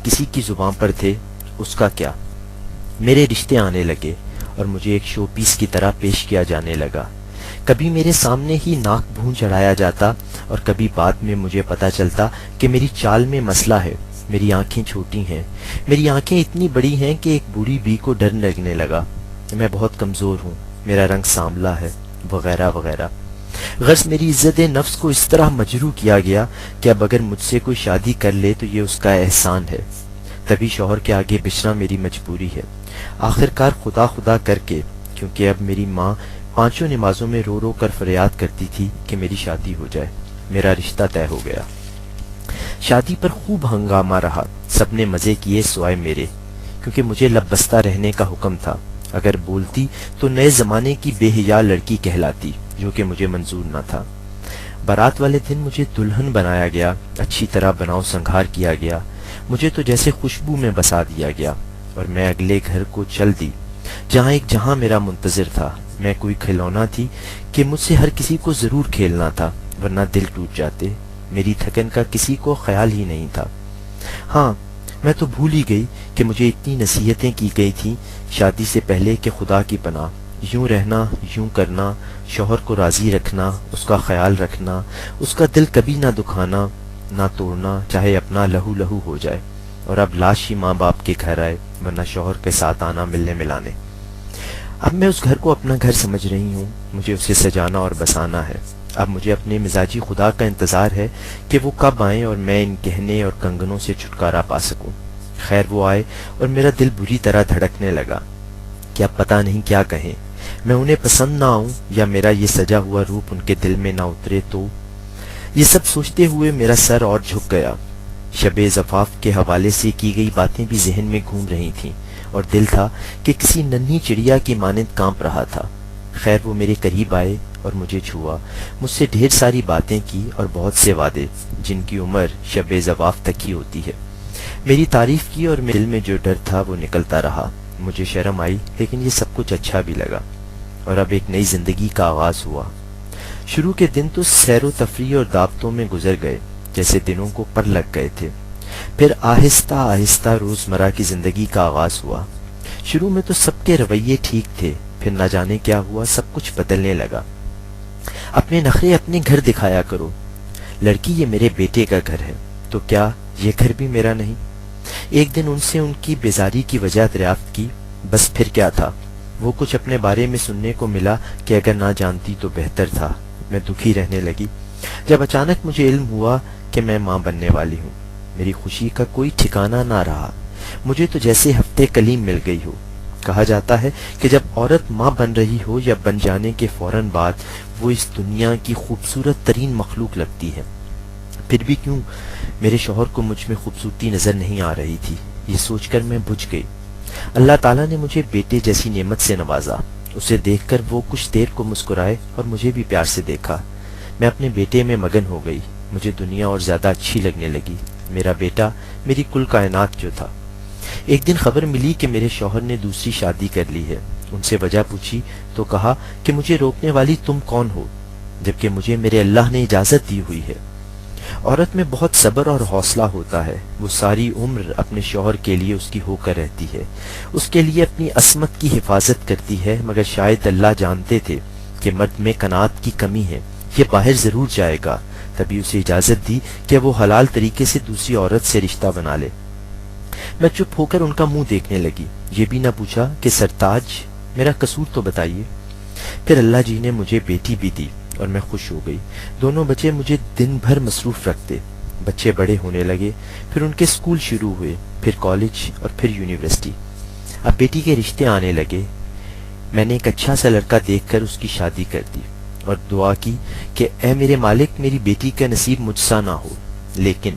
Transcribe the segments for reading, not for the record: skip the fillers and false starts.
کسی کی زبان پر تھے اس کا کیا۔ میرے رشتے آنے لگے اور مجھے ایک شو پیس کی طرح پیش کیا جانے لگا۔ کبھی میرے سامنے ہی ناک بھون چڑھایا جاتا اور کبھی بعد میں مجھے پتا چلتا کہ میری چال میں مسئلہ ہے، میری آنکھیں چھوٹی ہیں، میری آنکھیں اتنی بڑی ہیں کہ ایک بوڑھی بی کو ڈر لگنے لگا، میں بہت کمزور ہوں، میرا رنگ سانولا ہے، وغیرہ وغیرہ۔ غرض میری عزت نفس کو اس طرح مجروح کیا گیا کہ اب اگر مجھ سے کوئی شادی کر لے تو یہ اس کا احسان ہے، تبھی شوہر کے آگے بچنا میری مجبوری ہے۔ آخر کار خدا خدا کر کے، کیونکہ اب میری ماں 5 نمازوں میں رو رو کر فریاد کرتی تھی کہ میری شادی ہو جائے، میرا رشتہ طے ہو گیا۔ شادی پر خوب ہنگامہ رہا، سب نے مزے کیے سوائے میرے، کیونکہ مجھے لب بستہ رہنے کا حکم تھا، اگر بولتی تو نئے زمانے کی بے حیا لڑکی کہلاتی، جو کہ مجھے منظور نہ تھا۔ بارات والے دن مجھے دلہن بنایا گیا، اچھی طرح بناؤ سنگھار کیا گیا، مجھے تو جیسے خوشبو میں بسا دیا گیا، اور میں اگلے گھر کو چل دی جہاں ایک جہاں میرا منتظر تھا۔ میں کوئی کھلونا تھی کہ مجھ سے ہر کسی کو ضرور کھیلنا تھا، ورنہ دل ٹوٹ جاتے، میری تھکن کا کسی کو خیال ہی نہیں تھا۔ ہاں، میں تو بھول ہی گئی کہ مجھے اتنی نصیحتیں کی گئی تھیں شادی سے پہلے کہ خدا کی پناہ، یوں رہنا، یوں کرنا، شوہر کو راضی رکھنا، اس کا خیال رکھنا، اس کا دل کبھی نہ دکھانا، نہ توڑنا، چاہے اپنا لہو لہو ہو جائے، اور اب لاش ہی ماں باپ کے گھر آئے، ورنہ شوہر کے ساتھ آنا ملنے ملانے۔ اب میں اس گھر کو اپنا گھر سمجھ رہی ہوں، مجھے اسے سجانا اور بسانا ہے۔ اب مجھے اپنے مزاجی خدا کا انتظار ہے کہ وہ کب آئیں اور میں ان گہنے اور کنگنوں سے چھٹکارا پا سکوں۔ خیر وہ آئے اور میرا دل بری طرح دھڑکنے لگا کہ اب پتہ نہیں کیا کہیں، میں انہیں پسند نہ آؤں یا میرا یہ سجا ہوا روپ ان کے دل میں نہ اترے تو۔ یہ سب سوچتے ہوئے میرا سر اور جھک گیا۔ شب زفاف کے حوالے سے کی گئی باتیں بھی ذہن میں گھوم رہی تھیں، اور دل تھا کہ کسی ننھی چڑیا کی مانند کانپ رہا تھا۔ خیر وہ میرے قریب آئے اور مجھے چھوا، مجھ سے ڈھیر ساری باتیں کی اور بہت سے وعدے، جن کی عمر شب زفاف تک ہی ہوتی ہے۔ میری تعریف کی اور میرے دل میں جو ڈر تھا وہ نکلتا رہا۔ مجھے شرم آئی، لیکن یہ سب کچھ اچھا بھی لگا، اور اب ایک نئی زندگی کا آغاز ہوا۔ شروع کے دن تو سیر و تفریح اور دعوتوں میں گزر گئے، جیسے دنوں کو پر لگ گئے تھے۔ پھر آہستہ آہستہ روزمرہ کی زندگی کا آغاز ہوا۔ شروع میں تو سب کے رویے ٹھیک تھے، پھر نہ جانے کیا ہوا، سب کچھ بدلنے لگا۔ اپنے نخرے اپنے گھر دکھایا کرو، لڑکی یہ میرے بیٹے کا گھر ہے، تو کیا یہ گھر بھی میرا نہیں؟ ایک دن ان سے ان کی بیزاری کی وجہ دریافت کی، بس پھر کیا تھا، وہ کچھ اپنے بارے میں سننے کو ملا کہ اگر نہ جانتی تو بہتر تھا۔ میں دکھی رہنے لگی جب اچانک مجھے علم ہوا کہ میں ماں بننے والی ہوں۔ میری خوشی کا کوئی ٹھکانہ نہ رہا، مجھے تو جیسے ہفتے کلیم مل گئی ہو۔ کہا جاتا ہے کہ جب عورت ماں بن رہی ہو یا بن جانے کے فوراً بعد وہ اس دنیا کی خوبصورت ترین مخلوق لگتی ہے۔ پھر بھی کیوں میرے شوہر کو مجھ میں خوبصورتی نظر نہیں آ رہی تھی، یہ سوچ کر میں بجھ گئی۔ اللہ تعالیٰ نے مجھے بیٹے جیسی نعمت سے نوازا، اسے دیکھ کر وہ کچھ دیر کو مسکرائے اور مجھے بھی پیار سے دیکھا۔ میں اپنے بیٹے میں مگن ہو گئی، مجھے دنیا اور زیادہ اچھی لگنے لگی، میرا بیٹا میری کل کائنات جو تھا۔ ایک دن خبر ملی کہ میرے شوہر نے دوسری شادی کر لی ہے۔ ان سے وجہ پوچھی تو کہا کہ مجھے روکنے والی تم کون ہو، جبکہ مجھے میرے اللہ نے اجازت دی ہوئی ہے۔ عورت میں بہت صبر اور حوصلہ ہوتا ہے، وہ ساری عمر اپنے شوہر کے لیے اس کی ہو کر رہتی ہے، اس کے لیے اپنی عصمت کی حفاظت کرتی ہے، مگر شاید اللہ جانتے تھے کہ مرد میں قناعت کی کمی ہے، یہ باہر ضرور جائے گا، تبھی اسے اجازت دی کہ وہ حلال طریقے سے دوسری عورت سے رشتہ بنا لے۔ میں چپ ہو کر ان کا منہ دیکھنے لگی، یہ بھی نہ پوچھا کہ سرتاج میرا قصور تو بتائیے۔ پھر اللہ جی نے مجھے بیٹی بھی دی اور میں خوش ہو گئی۔ دونوں بچے مجھے دن بھر مصروف رکھتے، بچے بڑے ہونے لگے، پھر ان کے سکول شروع ہوئے، پھر کالج اور پھر یونیورسٹی۔ اب بیٹی کے رشتے آنے لگے۔ میں نے ایک اچھا سا لڑکا دیکھ کر اس کی شادی کر دی اور دعا کی کہ اے میرے مالک میری بیٹی کا نصیب مجھ سا نہ ہو، لیکن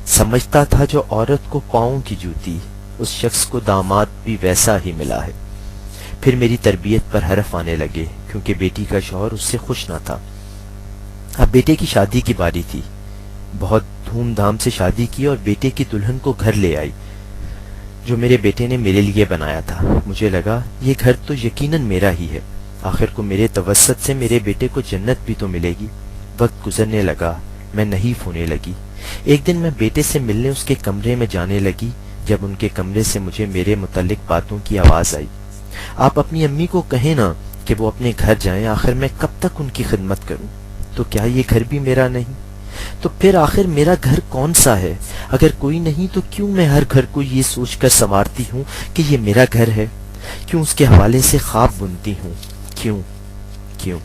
سمجھتا تھا جو عورت کو پاؤں کی جوتی، اس شخص کو داماد بھی ویسا ہی ملا ہے۔ پھر میری تربیت پر حرف آنے لگے، کیونکہ بیٹی کا شوہر اس سے خوش نہ تھا۔ اب بیٹے کی شادی کی باری تھی، بہت دھوم دھام سے شادی کی اور بیٹے کی دلہن کو گھر لے آئی، جو میرے بیٹے نے میرے لیے بنایا تھا۔ مجھے لگا یہ گھر تو یقیناً میرا ہی ہے، آخر کو میرے توسط سے میرے بیٹے کو جنت بھی تو ملے گی۔ وقت گزرنے لگا، میں نحیف ہونے لگی، ایک دن میں بیٹے سے ملنے اس کے کمرے میں جانے لگی جب ان کے کمرے سے مجھے میرے متعلق باتوں کی آواز آئی. آپ اپنی امی کو کہیں نا کہ وہ اپنے گھر جائیں، آخر میں کب تک ان کی خدمت کروں؟ تو کیا یہ گھر بھی میرا نہیں؟ تو پھر آخر میرا گھر کون سا ہے؟ اگر کوئی نہیں تو کیوں میں ہر گھر کو یہ سوچ کر سنوارتی ہوں کہ یہ میرا گھر ہے؟ کیوں اس کے حوالے سے خواب بنتی ہوں؟ کیوں کیوں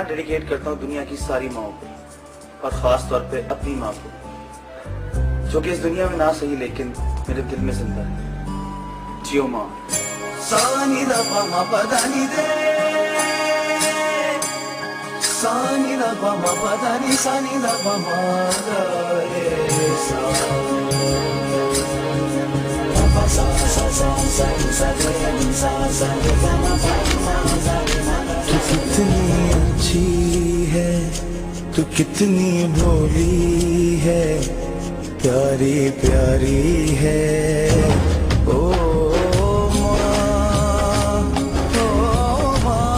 ڈیڈیکیٹ کرتا ہوں دنیا کی ساری ماؤں کو، اور خاص طور پہ اپنی ماں کو، جو کہ اس دنیا میں نہ صحیح لیکن میرے دل میں زندہ ہے. جیو ماں. سانی دا پا ما پدا نی دے، سانی دا پا ما پدا نی، سانی دا پا ما دا رے سا، سا سا سا سا سا سا سا سا. کتنی اچھی ہے تو کتنی بھولی ہے، پیاری پیاری ہے او ماں، او ماں.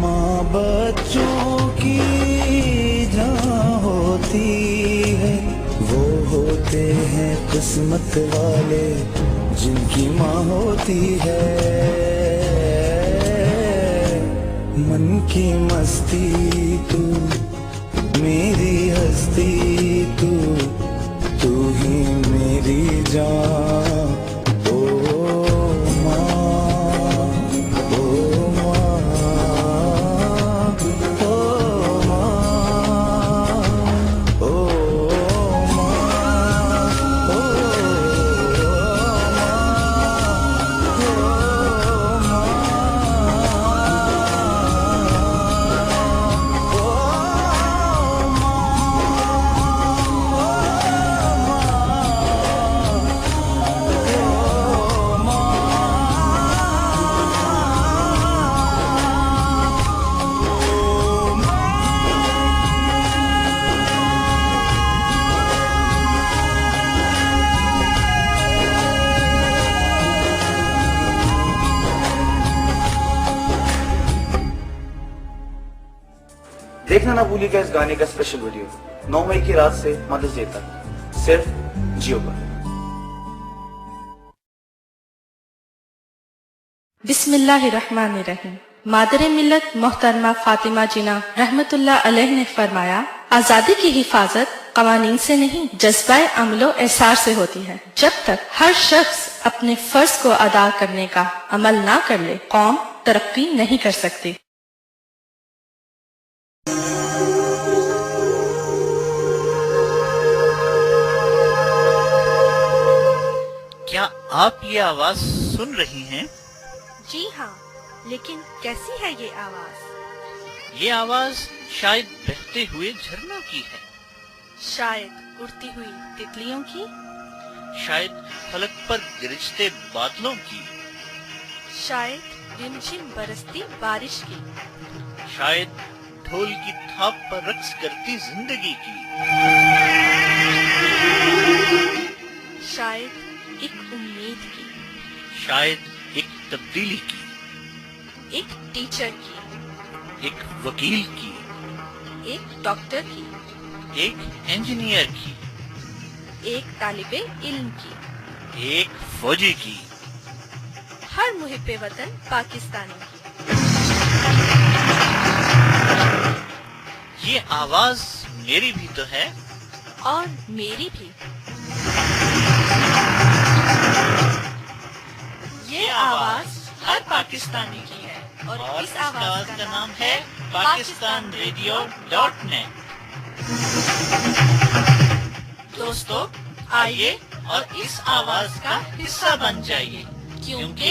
ماں بچوں کی جان ہوتی ہے، وہ ہوتے ہیں قسمت والے جن کی ماں ہوتی ہے. من کی مستی تو، میری ہستی تو، تو ہی میری جان او ماں، او ماں، او ماں، او دیکھنا نہ بھولیے گا اس گانے کا اسپیشل ویڈیو 9 مئی کی رات سے مدرس ڈے تک، صرف جیو پر. بسم اللہ الرحمن الرحیم. مادر ملت محترمہ فاطمہ جناح رحمت اللہ علیہ نے فرمایا، آزادی کی حفاظت قوانین سے نہیں جذبہ عمل و احسار سے ہوتی ہے. جب تک ہر شخص اپنے فرض کو ادا کرنے کا عمل نہ کر لے، قوم ترقی نہیں کر سکتی. کیا آپ یہ آواز سن رہی ہیں؟ جی ہاں، لیکن کیسی ہے یہ آواز؟ یہ آواز شاید بہتے ہوئے جھرنوں کی ہے، شاید اڑتی ہوئی تتلیوں کی، شاید فلک پر گرجتے بادلوں کی، شاید رمجھم برستی بارش کی، شاید ڈھول کی تھاپ پر رقص کرتی زندگی کی، شاید ایک امید کی، شاید ایک تبدیلی کی، ایک ٹیچر کی، ایک وکیل کی، ایک ڈاکٹر کی، ایک انجینئر کی، ایک طالب علم کی، ایک فوجی کی، ہر محب وطن پاکستانی کی. یہ آواز میری بھی تو ہے، اور میری بھی. یہ آواز ہر پاکستانی کی ہے، اور اس آواز کا نام ہے pakistanradio.net. دوستو، آئیے اور اس آواز کا حصہ بن جائیے، کیونکہ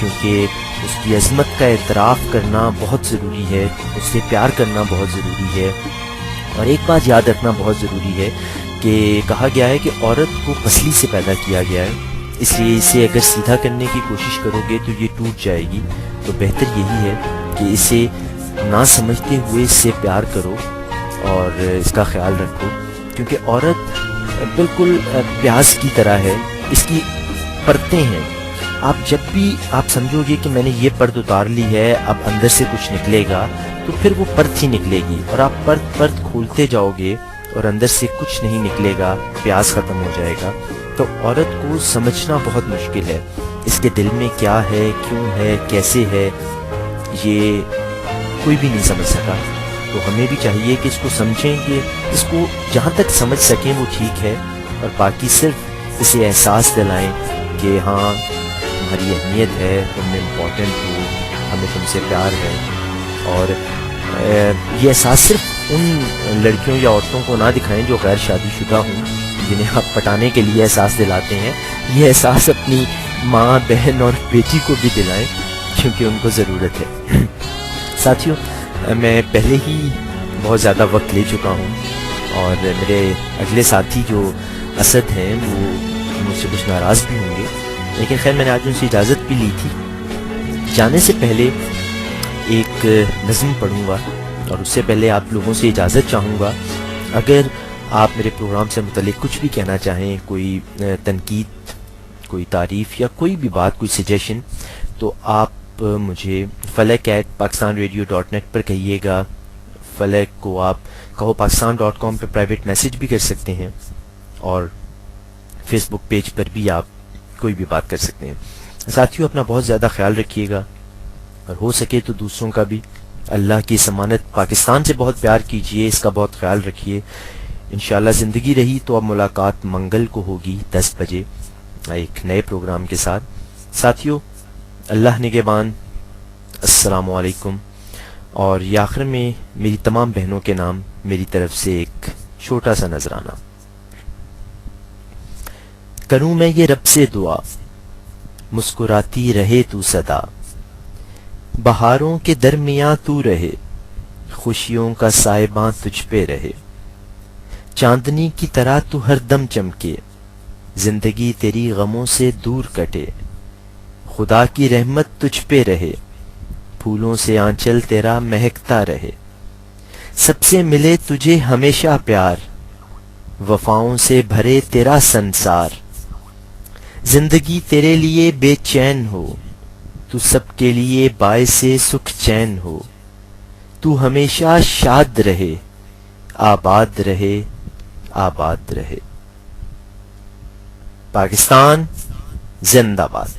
کیونکہ اس کی عظمت کا اعتراف کرنا بہت ضروری ہے، اس سے پیار کرنا بہت ضروری ہے. اور ایک بات یاد رکھنا بہت ضروری ہے کہ کہا گیا ہے کہ عورت کو پسلی سے پیدا کیا گیا ہے، اس لیے اسے اگر سیدھا کرنے کی کوشش کرو گے تو یہ ٹوٹ جائے گی. تو بہتر یہی ہے کہ اسے نہ سمجھتے ہوئے اس سے پیار کرو اور اس کا خیال رکھو، کیونکہ عورت بالکل پیاز کی طرح ہے، اس کی پرتیں ہیں. آپ جب بھی آپ سمجھو گے کہ میں نے یہ پرت اتار لی ہے، اب اندر سے کچھ نکلے گا، تو پھر وہ پرت ہی نکلے گی، اور آپ پرت کھولتے جاؤ گے اور اندر سے کچھ نہیں نکلے گا، پیاز ختم ہو جائے گا. تو عورت کو سمجھنا بہت مشکل ہے، اس کے دل میں کیا ہے، کیوں ہے، کیسے ہے، یہ کوئی بھی نہیں سمجھ سکا. تو ہمیں بھی چاہیے کہ اس کو سمجھیں، کہ اس کو جہاں تک سمجھ سکیں وہ ٹھیک ہے، اور باقی صرف اسے احساس دلائیں کہ ہاں تمہاری اہمیت ہے، تم امپورٹنٹ ہو، ہمیں تم سے پیار ہے. اور یہ احساس صرف ان لڑکیوں یا عورتوں کو نہ دکھائیں جو غیر شادی شدہ ہوں، جنہیں آپ پٹانے کے لیے احساس دلاتے ہیں. یہ احساس اپنی ماں، بہن اور بیٹی کو بھی دلائیں، کیونکہ ان کو ضرورت ہے. ساتھیوں، میں پہلے ہی بہت زیادہ وقت لے چکا ہوں، اور میرے اگلے ساتھی جو اسد ہیں وہ مجھ سے کچھ ناراض بھی ہوں گے، لیکن خیر میں نے آج ان سے اجازت بھی لی تھی. جانے سے پہلے ایک نظم پڑھوں گا، اور اس سے پہلے آپ لوگوں سے اجازت چاہوں گا. اگر آپ میرے پروگرام سے متعلق کچھ بھی کہنا چاہیں، کوئی تنقید، کوئی تعریف یا کوئی بھی بات، کوئی سجیشن، تو آپ مجھے falak@pakistanradio.net پر کہیے گا. فلک کو آپ کہو pakistan.com پہ پرائیویٹ میسیج بھی کر سکتے ہیں، اور فیس بک پیج پر بھی آپ کوئی بھی بات کر سکتے ہیں. ساتھیوں، اپنا بہت زیادہ خیال رکھیے گا، اور ہو سکے تو دوسروں کا بھی. اللہ کی ضمانت پاکستان سے بہت پیار کیجئے، اس کا بہت خیال رکھیے. انشاءاللہ زندگی رہی تو اب ملاقات منگل کو ہوگی 10 بجے ایک نئے پروگرام کے ساتھ. ساتھیوں، اللہ نگہبان، السلام علیکم. اور یہ آخر میں میری تمام بہنوں کے نام میری طرف سے ایک چھوٹا سا نذرانہ. کروں میں یہ رب سے دعا، مسکراتی رہے تو صدا، بہاروں کے درمیاں تو رہے، خوشیوں کا سائباں تجھ پہ رہے، چاندنی کی طرح تو ہر دم چمکے، زندگی تیری غموں سے دور کٹے، خدا کی رحمت تجھ پہ رہے، پھولوں سے آنچل تیرا مہکتا رہے، سب سے ملے تجھے ہمیشہ پیار، وفاؤں سے بھرے تیرا سنسار، زندگی تیرے لیے بے چین ہو، تو سب کے لیے باعث سکھ چین ہو، تو ہمیشہ شاد رہے، آباد رہے، آباد رہے. پاکستان زندہ باد.